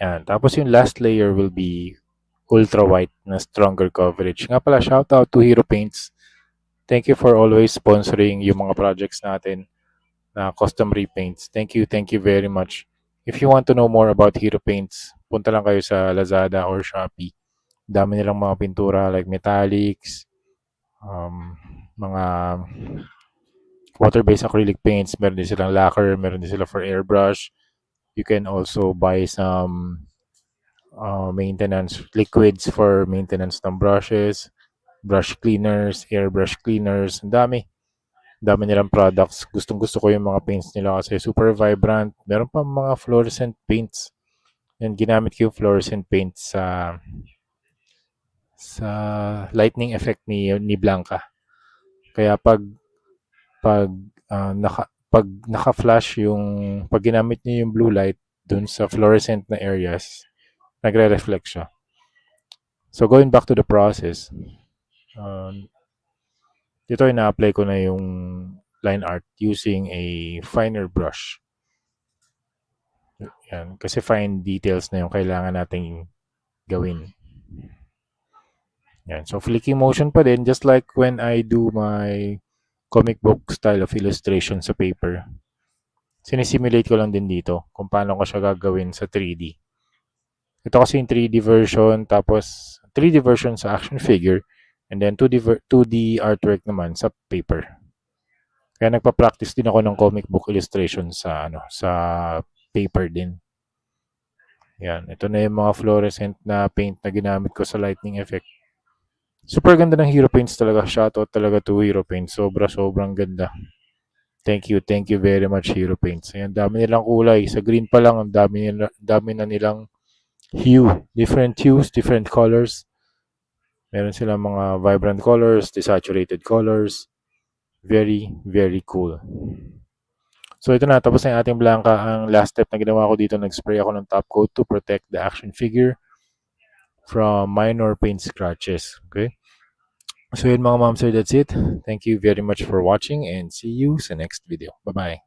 Yan. Tapos yung last layer will be ultra white na stronger coverage. Nga pala, shout out to Hero Paints. Thank you for always sponsoring yung mga projects natin na custom repaints. Thank you very much. If you want to know more about Hero Paints, punta lang kayo sa Lazada or Shopee. Dami nilang mga pintura like metallics, mga water-based acrylic paints, meron din silang lacquer, meron din sila for airbrush. You can also buy some maintenance liquids for maintenance ng brushes, brush cleaners, airbrush cleaners, ang dami. Dami nilang products. Gustong gusto ko yung mga paints nila kasi super vibrant. Meron pa mga fluorescent paints. Yan, ginamit ko yung fluorescent paints sa lightning effect ni Blanca. Kaya pag pag naka-flash pag ginamit niyo yung blue light dun sa fluorescent na areas, nagre-reflect siya. So going back to the process, dito ina-apply ko na yung line art using a finer brush. Yan, kasi fine details na yung kailangan nating gawin. Yan. So flicking motion pa din, just like when I do my comic book style of illustration sa paper. Sinisimulate ko lang din dito kung paano ko siya gagawin sa 3D. Ito kasi yung 3D version, tapos 3D version sa action figure, and then 2D artwork naman sa paper. Kaya nagpa-practice din ako ng comic book illustration sa paper din. Yan, ito na yung mga fluorescent na paint na ginamit ko sa lightning effect. Super ganda ng Hero Paints talaga. Shoutout talaga to Hero Paints. Sobrang ganda. Thank you very much Hero Paints. Ayan, dami nilang kulay. Sa green pa lang, ang dami na nilang hue. Different hues, different colors. Meron silang mga vibrant colors, desaturated colors. Very, very cool. So ito na, tapos na yung ating Blanca. Ang last step na ginawa ko dito, nag-spray ako ng top coat to protect the action figure from minor paint scratches. Okay? So yun mga ma'am sir, that's it. Thank you very much for watching and see you sa next video. Bye-bye.